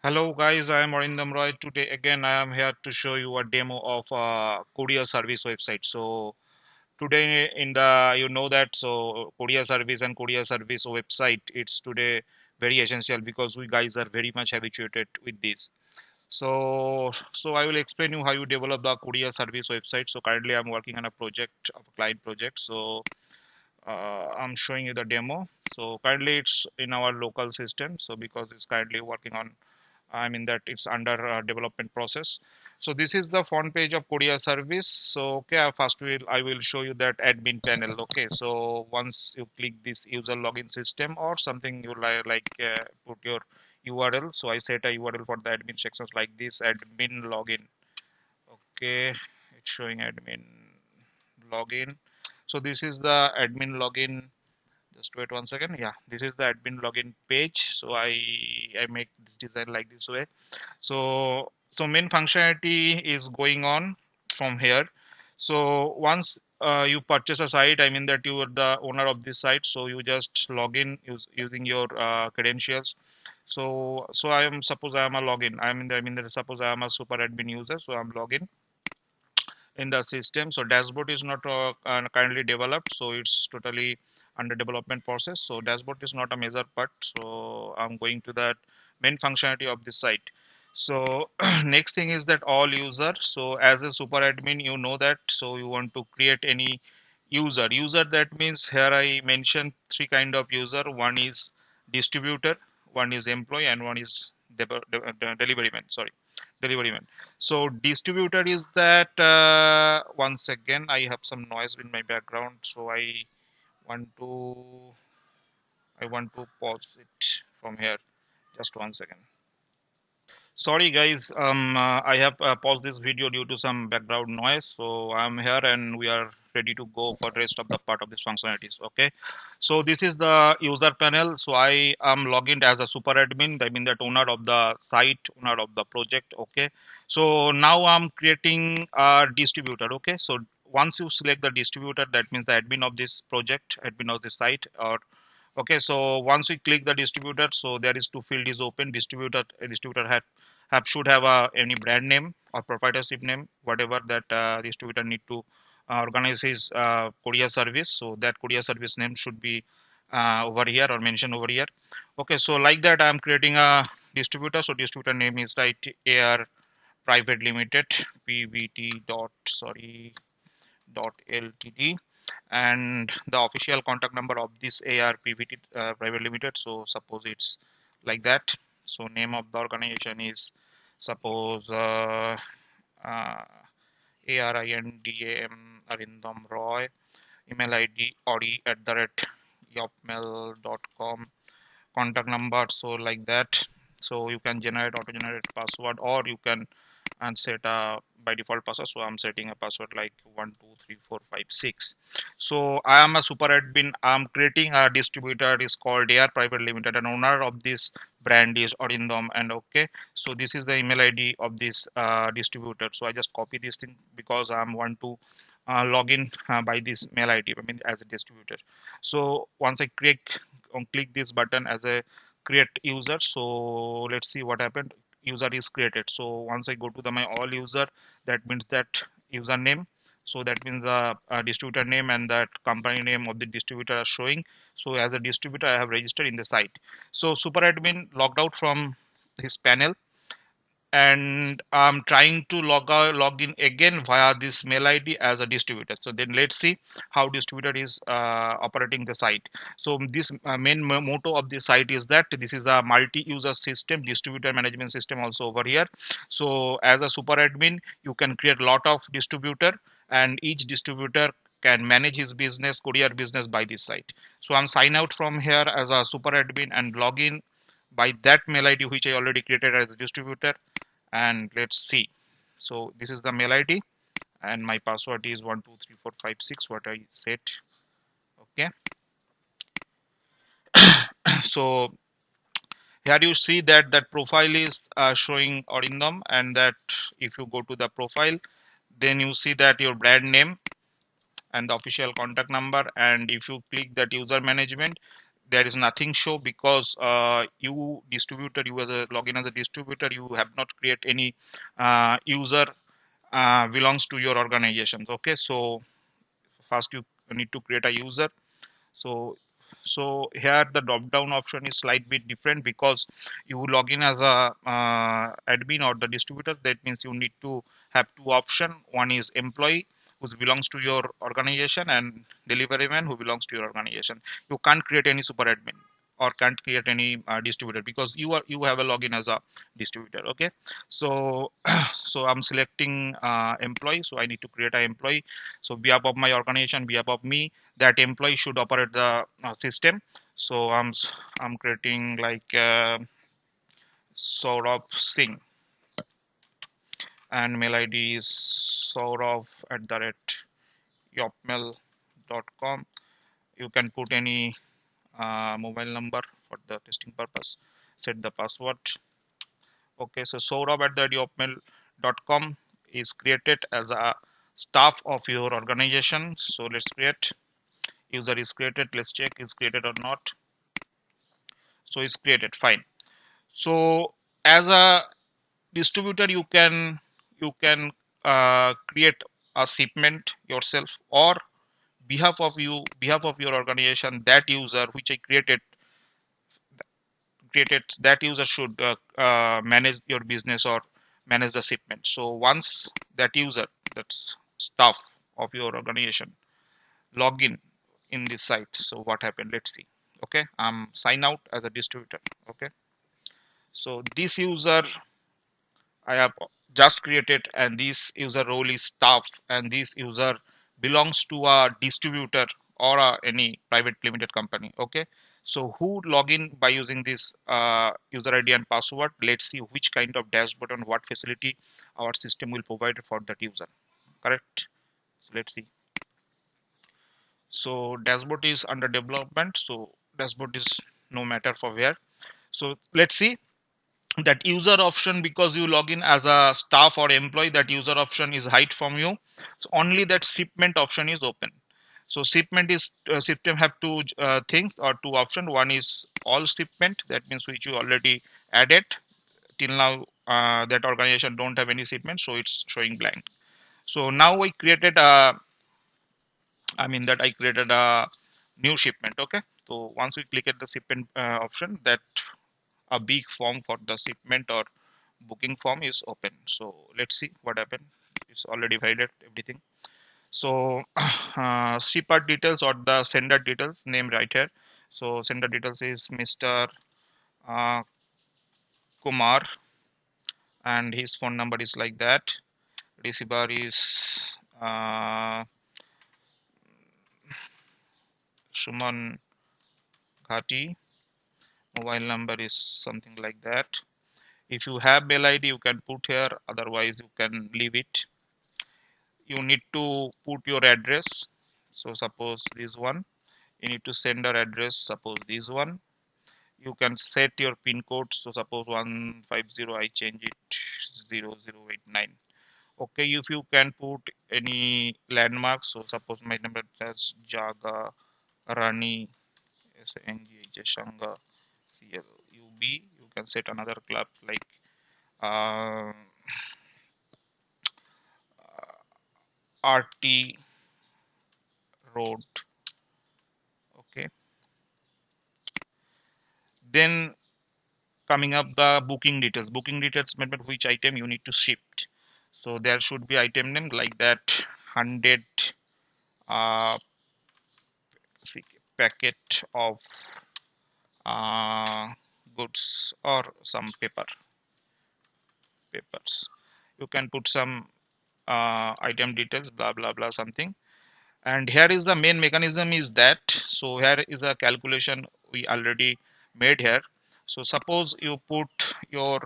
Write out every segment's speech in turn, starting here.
Hello guys, I am Arindam Roy. Today again I am here to show you a demo of Courier service website. So today in the that Courier service and Courier service website, it's today very essential because we guys are very much habituated with this. So I will explain you how you develop the Courier service website. So currently I'm working on a project of a client project. I'm showing you the demo. So currently it's in our local system. So because it's currently working on, I mean that it's under development process. So this is the front page of Courier service. So okay, I will show you that admin panel. Okay, so once you click this user login system or something, you put your URL. So I set a URL for the admin sections like this admin login. Okay, it's showing admin login. So this is the admin login. Just wait one second. Yeah, this is the admin login page. So I make this design like this way. So main functionality is going on from here. So once you purchase a site, I mean that you are the owner of this site, so you just log in using your credentials. So I am, suppose I am a login, I mean that suppose I am a super admin user, so I'm login in the system. So dashboard is not currently developed, so it's totally under development process. So dashboard is not a major part. So I'm going to that main functionality of this site. So next thing is that all user. So as a super admin, you know that. So you want to create any user, that means here I mentioned three kind of user. One is distributor, one is employee, and one is delivery man. Sorry, delivery man. So distributor is that, once again I have some noise in my background, so want to I want to pause it from here. Just one second. Sorry guys, I have paused this video due to some background noise. So I'm here and we are ready to go for the rest of the part of this functionalities. Okay, so this is the user panel. So I am logged in as a super admin. I mean that owner of the site, owner of the project. Okay, so now I'm creating a distributor. Okay, so once you select the distributor, that means the admin of this project, admin of the site, or okay. So once we click the distributor, so there is two field is open. Distributor should have a any brand name or proprietorship name, whatever that distributor need to organize his courier service. So that courier service name should be over here or mentioned over here. Okay, so like that I'm creating a distributor. So distributor name is right AR Private Limited, PVT dot sorry dot ltd, and the official contact number of this ARPVT private limited. So suppose it's like that. So name of the organization is suppose uh, ARINDAM Arindam Roy. Email ID audi @ yopmail.com. Contact number, so like that. So you can auto generate password, or you can and set a by default password. So I'm setting a password like 123456. So I am a super admin. I'm creating a distributor is called AR Private Limited, and owner of this brand is Arindam. And okay, so this is the email ID of this distributor. So I just copy this thing because I want to log in by this mail ID, I mean as a distributor. So once I click this button as a create user, so let's see what happened. User is created. So once I go to the my all user, that means that username. So that means the distributor name and that company name of the distributor are showing. So as a distributor, I have registered in the site. So super admin logged out from his panel, and I'm trying to log in again via this mail ID as a distributor. So then let's see how distributor is operating the site. So this main motto of the site is that this is a multi-user system, distributor management system also over here. So as a super admin, you can create a lot of distributor, and each distributor can manage his business, courier business by this site. So I'm sign out from here as a super admin and log in by that mail ID which I already created as a distributor. And let's see. So this is the mail ID and my password is 123456 what I said. Okay. So here you see that profile is showing Orindam, and that if you go to the profile, then you see that your brand name and the official contact number, and if you click that user management, there is nothing show because you distributor, you as a login as a distributor, you have not create any user belongs to your organization. Okay, so first you need to create a user. So here the drop down option is slight bit different because you log in as a admin or the distributor. That means you need to have two option. One is employee who belongs to your organization and delivery man who belongs to your organization. You can't create any super admin or can't create any distributor because you have a login as a distributor. Okay, so so I'm selecting employee, so I need to create an employee. So behalf of my organization, behalf of me, that employee should operate the system. So I'm creating like Saurabh Singh, and mail ID is saurabh@yopmail.com. You can put any mobile number for the testing purpose. Set the password. Okay, so saurabh@yopmail.com is created as a staff of your organization. So let's create. User is created. Let's check is created or not. So it's created. Fine. So as a distributor, you can create a shipment yourself, or behalf of your organization, that user which I created, that user should manage your business or manage the shipment. So once that user, that's staff of your organization, log in this site, so what happened, let's see. Okay, I'm sign out as a distributor. Okay, so this user I have just created, and this user role is staff, and this user belongs to a distributor or any private limited company. Okay, so who log in by using this user ID and password? Let's see which kind of dashboard and what facility our system will provide for that user. Correct. So let's see. So dashboard is under development. So dashboard is no matter for where. So let's see that user option, because you log in as a staff or employee, that user option is hide from you. So only that shipment option is open. So shipment is shipment have two things or two options. One is all shipment, that means which you already added. Till now that organization don't have any shipment, so it's showing blank. So now I created a new shipment. Okay, so once we click at the shipment option, that a big form for the shipment or booking form is open. So let's see what happened. It's already validated everything. So shipper details or the sender details name right here. So sender details is Mr. Uh, Kumar, and his phone number is like that. Receiver is Suman Ghati. Mobile number is something like that. If you have mail ID, you can put here. Otherwise, you can leave it. You need to put your address. So suppose this one. You need to send our address. Suppose this one. You can set your pin code. So suppose 150. I change it 0089. Okay, if you can put any landmarks. So suppose my number is Jaga Rani SNGH Shanga CLUB. You can set another club like uh, RT Road. Okay, then coming up the booking details meant which item you need to shift. So there should be item name like that, 100 uh, packet of uh, goods or some papers. You can put some item details, blah blah blah something. And here is the main mechanism is that, so here is a calculation we already made here. So suppose you put your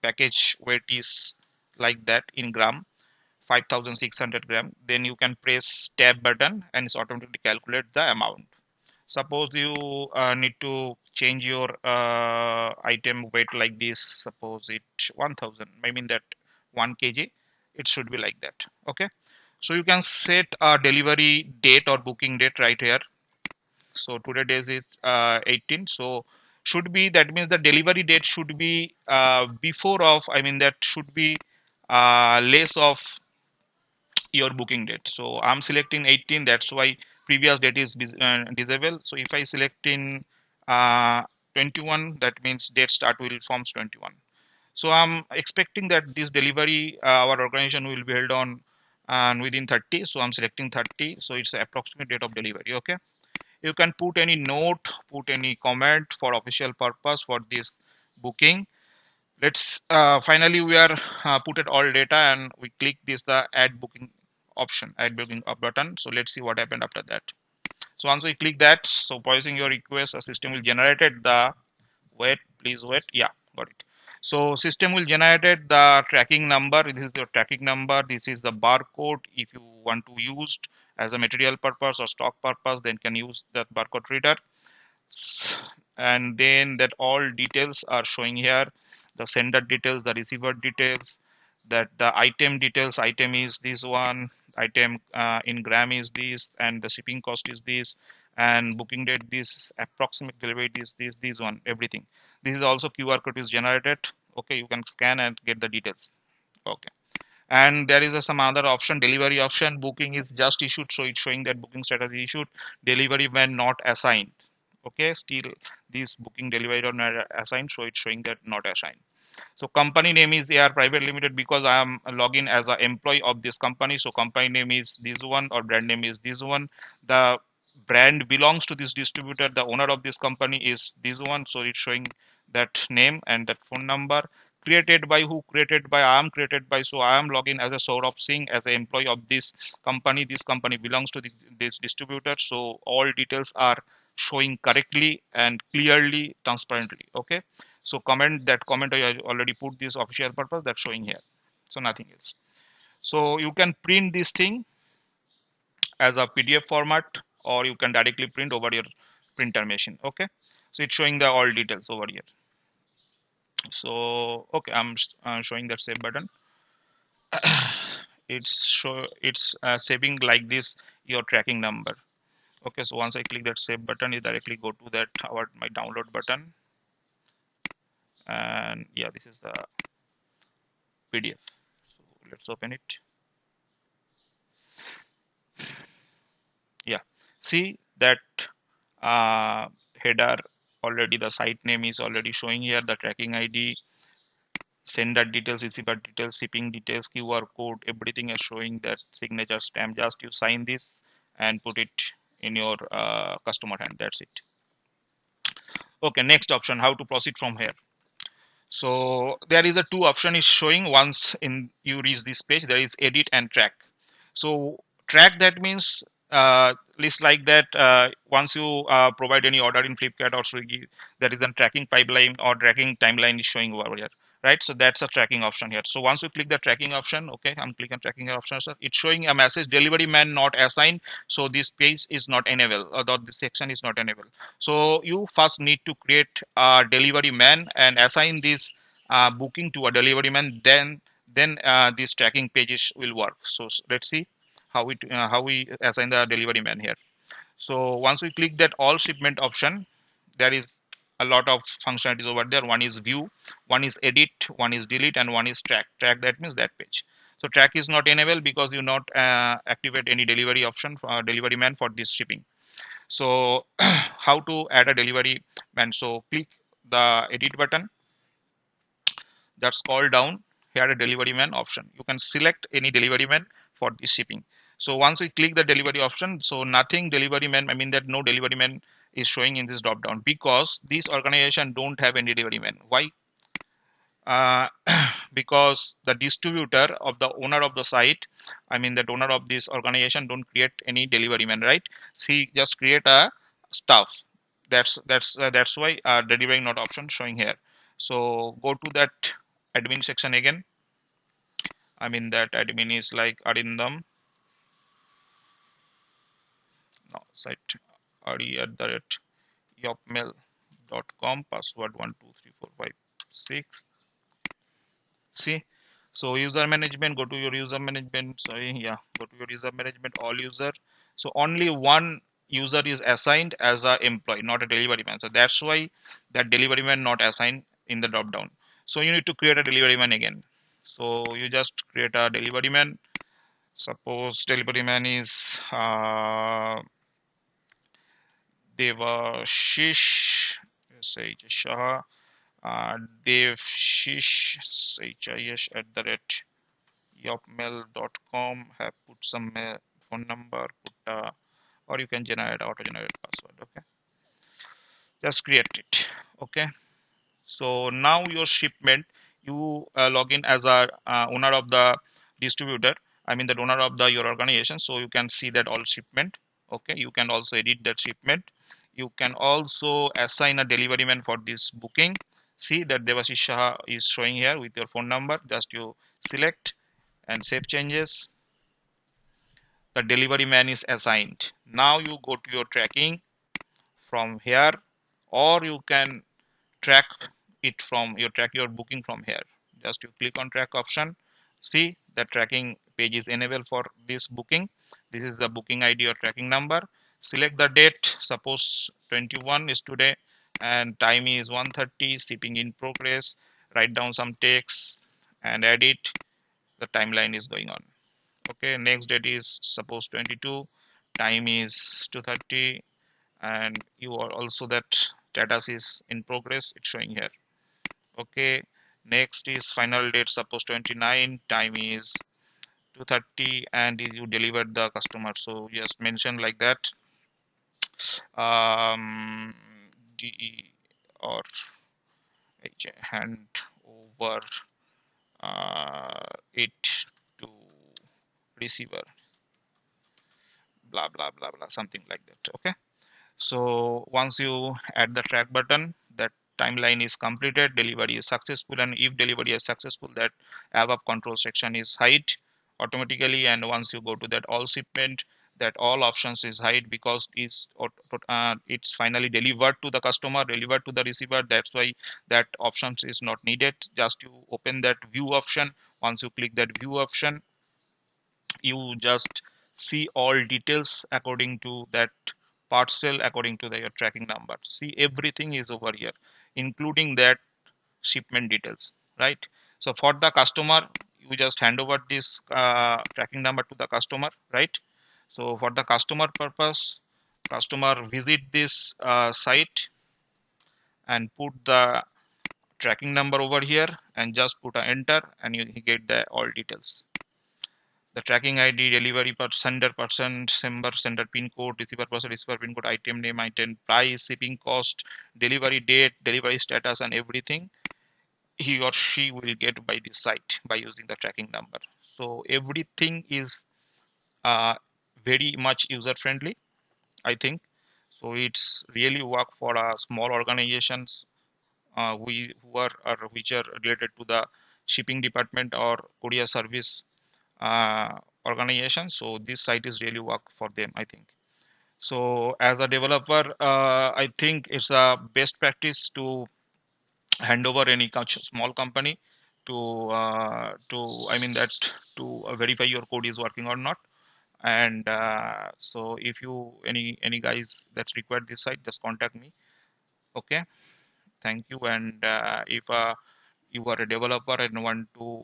package weight is like that in gram, 5600 gram, then you can press tab button and it's automatically calculate the amount. Suppose you need to change your item weight like this, suppose it 1000, I mean that 1 kg, it should be like that. Okay, so you can set a delivery date or booking date right here. So today days is 18. So should be, that means the delivery date should be before of, I mean that should be less of your booking date. So I'm selecting 18. That's why previous date is disabled. So if I select in 21, that means date start will forms 21. So I'm expecting that this delivery our organization will be held on and within 30. So I'm selecting 30. So it's the approximate date of delivery. Okay. You can put any note, put any comment for official purpose for this booking. Let's finally we are put it all data and we click this the add booking option, add booking button. So let's see what happened after that. So once we click that, so processing your request, a system will generated the, wait, please wait, yeah, got it. So system will generated the tracking number. This is your tracking number. This is the barcode. If you want to use as a material purpose or stock purpose, then can use that barcode reader. And then that all details are showing here, the sender details, the receiver details, that the item details, item is this one, item in gram is this, and the shipping cost is this, and booking date this, approximate delivery this one, everything. This is also QR code is generated. Okay, you can scan and get the details. Okay, and there is some other option, delivery option. Booking is just issued, so it's showing that booking status is issued, delivery when not assigned. Okay, still this booking delivery or not assigned, so it's showing that not assigned. So company name is AR Private Limited because I am login as an employee of this company. So company name is this one or brand name is this one. The brand belongs to this distributor. The owner of this company is this one. So it's showing that name and that phone number. Created by who? Created by, I am created by. So I am login as a Saurabh Singh as an employee of this company. This company belongs to this distributor. So all details are showing correctly and clearly, transparently. Okay. So comment, that comment I already put this official purpose, that's showing here. So nothing else. So you can print this thing as a PDF format, or you can directly print over your printer machine. Okay. So it's showing the all details over here. So okay, I'm showing that save button. It's saving like this your tracking number. Okay. So once I click that save button, you directly go to that my download button, and yeah, this is the PDF. So let's open it. Yeah, see that header already, the site name is already showing here, the tracking ID, sender details, receiver details, shipping details, QR code, everything is showing that signature stamp. Just you sign this and put it in your customer hand. That's it. Okay, next option, how to proceed from here. So there is a two option is showing. Once in you reach this page, there is edit and track. So track, that means list like that. Once you provide any order in Flipkart or Swiggy, there is a tracking pipeline or tracking timeline is showing over here, right? So that's a tracking option here. So once you click the tracking option, okay, I'm clicking tracking option, sir. It's showing a message, delivery man not assigned. So this page is not enabled, or this section is not enabled. So you first need to create a delivery man and assign this booking to a delivery man. Then these tracking pages will work. So let's see how we assign the delivery man here. So once we click that all shipment option, there is a lot of functionalities over there. One is view, one is edit, one is delete, and one is track. Track, that means that page. So track is not enabled because you not activate any delivery option for delivery man for this shipping. So how to add a delivery man? So click the edit button, that's scroll down here, a delivery man option. You can select any delivery man for this shipping. So once we click the delivery option, so nothing delivery man, I mean that no delivery man is showing in this drop down because this organization don't have any delivery man. Why? uh, because the distributor of the owner of the site, I mean that owner of this organization don't create any delivery man, right? He just create a staff. That's why delivery not option showing here. So go to that admin section again. I mean that admin is like Arindam, no, site adi@yopmail.com, password 123456. See, so user management, go to your user management, sorry, yeah, go to your user management, all user. So only one user is assigned as a employee, not a delivery man. So that's why that delivery man not assigned in the drop down. So you need to create a delivery man again. So you just create a delivery man. Suppose delivery man is Devashish Shah, Devshish Shish at the rate yopmail.com. Have put some phone number, put or you can generate auto generate password. Okay, just create it. Okay, so now your shipment, you log in as a owner of the distributor, I mean the owner of the your organization, so you can see that all shipment. Okay, you can also edit that shipment. You can also assign a delivery man for this booking. See that Devashish Shah is showing here with your phone number. Just you select and save changes. The delivery man is assigned. Now you go to your tracking from here, or you can track it from your track your booking from here. Just you click on track option. See the tracking page is enabled for this booking. This is the booking ID or tracking number. Select the date. Suppose 21 is today and time is 1:30. Shipping in progress. Write down some text and add it. The timeline is going on. Okay, next date is suppose 22. Time is 2:30 and you are also that status is in progress. It's showing here. Okay, next is final date, suppose 29, time is 2:30 and you delivered the customer, so just mention like that. um D or H hand over it to receiver, blah blah blah blah, something like that. Okay, so once you add the track button, that timeline is completed, delivery is successful, and if delivery is successful, that above control section is hide automatically. And once you go to that all shipment, that all options is hide because it's finally delivered to the customer, delivered to the receiver. That's why that options is not needed. Just you open that view option. Once you click that view option, you just see all details according to that parcel, according to your tracking number. See, everything is over here, including that shipment details, right? So for the customer, you just hand over this tracking number to the customer, right? So for the customer purpose, customer visit this site and put the tracking number over here and just put a enter, and you get the all details. The tracking ID, delivery person, sender pin code, receiver person, receiver pin code, item price, shipping cost, delivery date, delivery status, and everything he or she will get by this site by using the tracking number. So everything is uh, very much user friendly, I think. So it's really work for small organizations we who are which are related to the shipping department or courier service uh, organization. So this site is really work for them, I think. So as a developer, I think it's a best practice to hand over any small company to I mean that to verify your code is working or not. And so if you any guys that require this site, just contact me. Okay, thank you. And if you are a developer and want to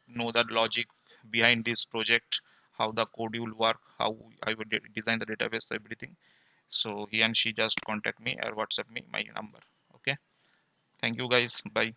know the logic behind this project, how the code will work, how I would design the database, everything, so he and she just contact me or WhatsApp me my number. Okay, thank you guys, bye.